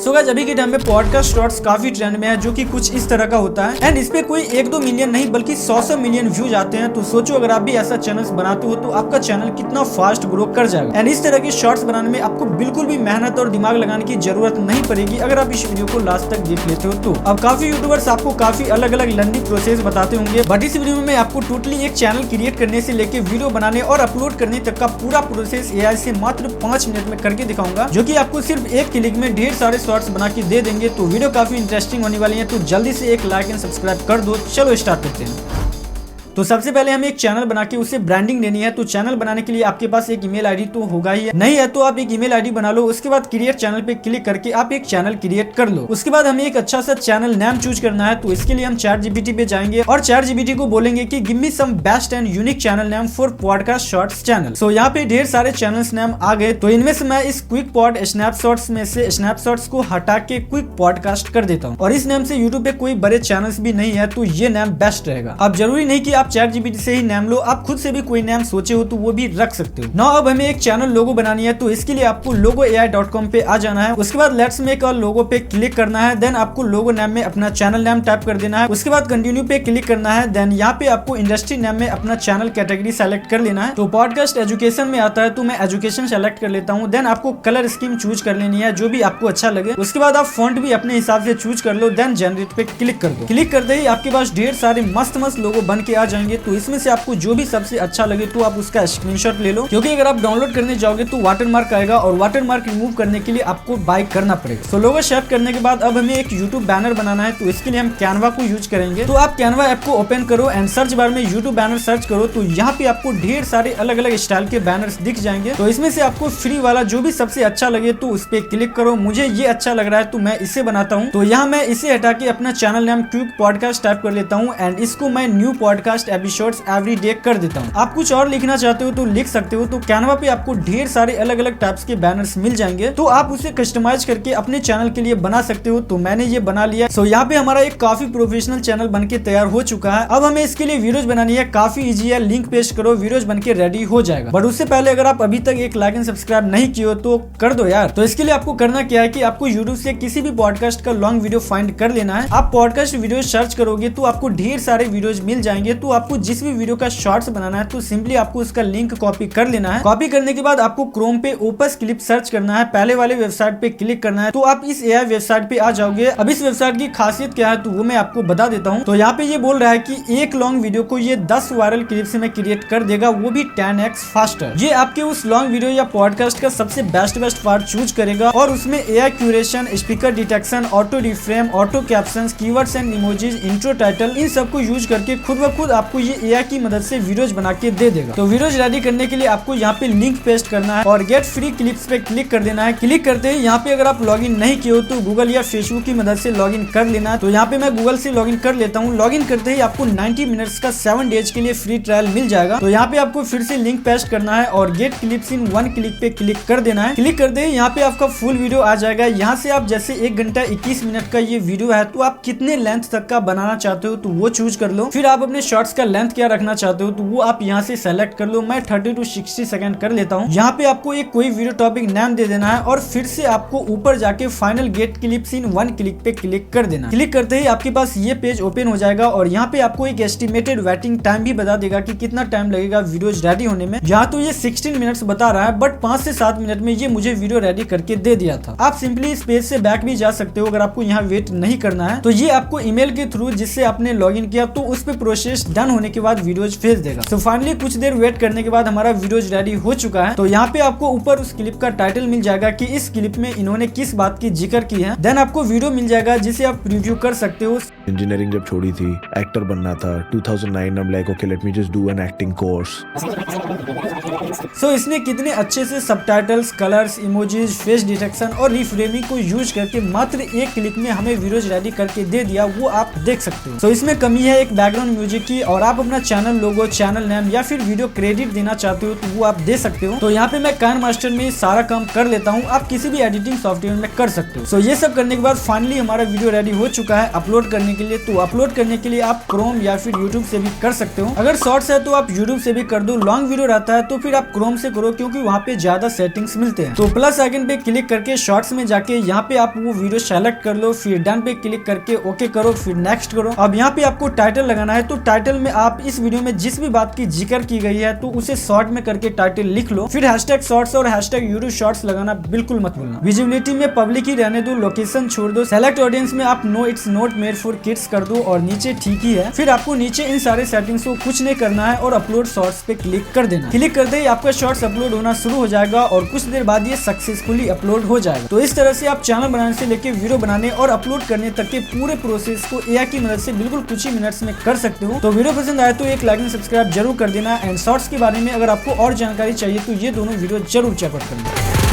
So guys अभी के time में पॉडकास्ट शॉर्ट्स काफी ट्रेंड में है, जो कि कुछ इस तरह का होता है एंड इस पे कोई 1-2 मिलियन नहीं बल्कि 100 मिलियन व्यूज आते हैं। तो सोचो अगर आप भी ऐसा चैनल बनाते हो तो आपका चैनल कितना फास्ट ग्रो कर जाएगा। एंड इस तरह की शॉर्ट्स बनाने में आपको बिल्कुल भी मेहनत और दिमाग लगाने की जरूरत नहीं पड़ेगी अगर आप इस वीडियो को लास्ट तक देख लेते हो तो। अब काफी यूट्यूबर्स आपको काफी अलग अलग लंबी प्रोसेस बताते होंगे, बट इस वीडियो में मैं आपको टोटली एक चैनल क्रिएट करने से लेके वीडियो बनाने और अपलोड करने तक का पूरा प्रोसेस एआई से मात्र 5 मिनट में करके दिखाऊंगा, जो कि आपको सिर्फ एक क्लिक में ढेर सारे शॉर्ट्स बना के दे देंगे। तो वीडियो काफी इंटरेस्टिंग होने वाली है, तो जल्दी से एक लाइक एंड सब्सक्राइब कर दो। चलो स्टार्ट करते हैं। तो सबसे पहले हमें एक चैनल बना के उसे ब्रांडिंग देनी है। तो चैनल बनाने के लिए आपके पास एक ईमेल आईडी तो होगा ही है, नहीं है तो आप एक ईमेल आईडी बना लो। उसके बाद क्रिएट चैनल पे क्लिक करके आप एक चैनल क्रिएट कर लो। उसके बाद हमें एक अच्छा सा चैनल नेम चूज करना है। तो इसके लिए हम ChatGPT पे जाएंगे और ChatGPT को बोलेंगे कि give me some best and unique channel name for podcast shorts channel. So यहाँ पे ढेर सारे चैनल्स नेम आ गए, तो इनमें से मैं इस क्विक पॉड स्नैपशॉट्स में से स्नैपशॉट्स को हटा के क्विक पॉडकास्ट कर देता हूँ। और इस नेम से यूट्यूब पे कोई बड़े चैनल्स भी नहीं है, तो ये नेम बेस्ट रहेगा। अब जरूरी नहीं कि आप ChatGPT से नाम लो, आप खुद से भी कोई नाम सोचे हो तो वो भी रख सकते हो ना। अब हमें एक चैनल लोगो बनानी है, तो इसके लिए आपको logoai.com पे आ जाना है। उसके बाद लेट्स मेक अ लोगो पे क्लिक करना है। देन आपको लोगो नाम में अपना चैनल नाम टाइप कर देना है। उसके बाद कंटिन्यू पे क्लिक करना है। देन यहाँ पे आपको इंडस्ट्री नाम में अपना चैनल कैटेगरी सेलेक्ट कर लेना है। तो पॉडकास्ट एजुकेशन में आता है, तो मैं एजुकेशन सेलेक्ट कर लेता हूँ। देन आपको कलर स्कीम चूज कर लेनी है, जो भी आपको अच्छा लगे। उसके बाद आप फॉन्ट भी अपने हिसाब से चूज कर लो। देन जनरेट पे क्लिक कर दो। क्लिक करते ही आपके पास ढेर सारे मस्त मस्त लोगो बन के आ जाएंगे। तो इसमें से आपको जो भी सबसे अच्छा लगे तो आप उसका स्क्रीनशॉट ले लो, क्योंकि अगर आप डाउनलोड करने जाओगे तो वाटरमार्क आएगा और वाटरमार्क रिमूव करने के लिए आपको बाय करना पड़ेगा। तो लोगो सेट करने के बाद अब हमें एक यूट्यूब बैनर बनाना है। तो इसके लिए हम कैनवा को यूज करेंगे। तो आप कैनवा ऐप को ओपन करो एंड सर्च बार में यूट्यूब बैनर सर्च करो। तो यहाँ पे आपको ढेर सारे अलग अलग स्टाइल के बैनर्स दिख जाएंगे। तो इसमें से आपको फ्री वाला जो भी सबसे अच्छा लगे तो उस पर क्लिक करो। मुझे ये अच्छा लग रहा है तो मैं इसे बनाता हूँ। तो यहाँ मैं इसे हटा के अपना चैनल नाम क्विक पॉडकास्ट टाइप कर लेता हूँ एंड इसको मैं new podcast episodes every day कर देता हूँ। आप कुछ और लिखना चाहते हो तो लिख सकते हो। तो कैनवा पे आपको ढेर सारे अलग अलग टाइप्स के बैनर्स मिल जाएंगे, तो आप उसे कस्टमाइज करके अपने चैनल के लिए बना सकते हो। तो मैंने ये बना लिया। सो यहाँ पे हमारा एक काफी प्रोफेशनल चैनल बनके तैयार हो चुका है। अब हमें इसके लिए वीडियोस बनानी है, काफी इजी है। लिंक पेस्ट करो, वीडियोस बनके रेडी हो जाएगा। बट उससे पहले अगर आप अभी तक एक लाइक एंड सब्सक्राइब नहीं किए हो तो कर दो यार। तो इसके लिए आपको करना क्या है कि आपको यूट्यूब से किसी भी पॉडकास्ट का लॉन्ग वीडियो फाइंड कर लेना है। आप पॉडकास्ट वीडियो सर्च करोगे तो आपको ढेर सारे वीडियोज मिल जाएंगे। तो आपको जिस भी वीडियो का शॉर्ट्स बनाना है तो सिंपली आपको उसका लिंक कॉपी कर लेना है। कॉपी करने के बाद आपको क्रोम पे ओपस क्लिप सर्च करना है, पहले वाले वेबसाइट पे क्लिक करना है। तो आप इस एआई वेबसाइट पे आ जाओगे। अब इस वेबसाइट की खासियत क्या है तो वो मैं आपको बता देता हूँ। तो यहाँ पे ये बोल रहा है कि एक लॉन्ग वीडियो को ये 10 वायरल क्लिप से मैं क्रिएट कर देगा, वो भी 10x फास्टर। ये आपके उस लॉन्ग वीडियो या पॉडकास्ट का सबसे बेस्ट पार्ट चूज करेगा और उसमें AI curation, speaker detection, auto reframe, auto captions, keywords and emojis, intro title, इन सबको यूज करके खुद ब खुद आपको ये एआई की मदद से वीडियोज बना के दे देगा। तो वीडियोज रेडी करने के लिए आपको यहाँ पे लिंक पेस्ट करना है और गेट फ्री क्लिप्स पे क्लिक कर देना है। क्लिक करते ही यहाँ पे अगर आप लॉगिन नहीं किए हो तो गूगल या फेसबुक की मदद से लॉगिन कर लेना है। तो यहाँ पे मैं गूगल से लॉगिन कर लेता हूँ। लॉगिन करते ही आपको 90 मिनट्स का 7 डेज के लिए फ्री ट्रायल मिल जाएगा। तो यहाँ पे आपको फिर से लिंक पेस्ट करना है और गेट क्लिप्स इन 1 क्लिक पे क्लिक कर देना है। क्लिक करते ही यहाँ पे आपका फुल वीडियो आ जाएगा। यहाँ से आप जैसे 1 घंटा 21 मिनट का ये वीडियो है तो आप कितने लेंथ तक का बनाना चाहते हो तो वो चूज कर लो। फिर आप अपने शॉर्ट्स का लेंथ क्या रखना चाहते हो तो वो आप यहाँ से सेलेक्ट कर लो। मैं 30 to 60 सेकंड कर लेता हूँ। यहाँ पे आपको एक कोई वीडियो टॉपिक नाम दे देना है और फिर से आपको ऊपर जाके फाइनल गेट क्लिप्स इन 1 क्लिक पे क्लिक कर देना। क्लिक करते ही आपके पास ये पेज ओपन हो जाएगा और यहाँ पे आपको एक एस्टिमेटेड वेटिंग टाइम भी बता देगा कि कितना टाइम लगेगा वीडियोज रेडी होने में। यहाँ तो ये 16 मिनट्स बता रहा है, बट 5 से 7 मिनट में ये मुझे वीडियो रेडी करके दे दिया था। आप सिंपली इस पेज से बैक भी जा सकते हो अगर आपको यहाँ वेट नहीं करना है। तो ये आपको ईमेल के थ्रू जिससे आपने लॉगिन किया तो उस पर प्रोसेस डन होने के बाद वीडियोज भेज देगा। तो फाइनली कुछ देर वेट करने के बाद हमारा वीडियोज रेडी हो चुका है। तो यहाँ पे आपको ऊपर उस क्लिप का टाइटल मिल जाएगा कि इस क्लिप में इन्होंने किस बात की जिक्र की है। देन आपको वीडियो मिल जाएगा जिसे आप रिव्यू कर सकते हो। इंजीनियरिंग जब छोड़ी थी, एक्टर बनना था। 2009 I'm like okay let me just do an acting course। सो इसने कितने अच्छे से subtitles, colours, emojis, face detection और रिफ्रेमिंग को यूज करके मात्र 1 क्लिक में हमें वीडियोज रेडी करके दे दिया, वो आप देख सकते हो। सो इसमें कमी है एक बैकग्राउंड म्यूजिक की, और आप अपना चैनल लोगो, चैनल नेम या फिर वीडियो क्रेडिट देना चाहते हो तो वो आप दे सकते हो। तो यहाँ पे मैं काइन मास्टर में सारा काम कर लेता हूँ, आप किसी भी एडिटिंग सॉफ्टवेयर में कर सकते हो। सो ये सब करने के बाद फाइनली हमारा वीडियो रेडी हो चुका है। अपलोड करने करने के लिए, तो अपलोड करने के लिए आप क्रोम या फिर यूट्यूब से भी कर सकते हो। अगर शॉर्ट्स है तो आप यूट्यूब से भी कर दो, लॉन्ग वीडियो रहता है तो फिर आप क्रोम से करो क्योंकि वहाँ पे ज्यादा सेटिंग्स मिलते हैं। तो प्लस आइकन पे क्लिक करके शॉर्ट्स में जाके यहाँ पे आप वो वीडियो सेलेक्ट कर लो, फिर डन पे क्लिक करके ओके करो, फिर नेक्स्ट करो। अब यहाँ पे आपको टाइटल लगाना है, तो टाइटल में आप इस वीडियो में जिस भी बात की जिक्र की गई है तो उसे शॉर्ट में करके टाइटल लिख लो, फिर हैशटैग शॉर्ट्स और हैशटैग यूट्यूब शॉर्ट्स लगाना बिल्कुल मत भूलना। विजिबिलिटी में पब्लिक ही रहने दो, लोकेशन छोड़ दो, सेलेक्ट ऑडियंस में आप no it's not made for kids कर दो और नीचे ठीक ही है। फिर आपको नीचे इन सारे सेटिंग्स को कुछ नहीं करना है और अपलोड शॉर्ट्स पे क्लिक कर देना। क्लिक करते ही आपका शॉर्ट्स अपलोड होना शुरू हो जाएगा और कुछ देर बाद ये सक्सेसफुली अपलोड हो जाएगा। तो इस तरह से आप चैनल बनाने से लेके वीडियो बनाने और अपलोड करने तक के पूरे प्रोसेस को एआई की मदद से बिल्कुल कुछ ही मिनट्स में कर सकते हो। तो वीडियो पसंद आए तो एक लाइक एंड सब्सक्राइब जरूर कर देना। एंड शॉर्ट्स के बारे में अगर आपको और जानकारी चाहिए तो ये दोनों वीडियो जरूर चेकआउट करना।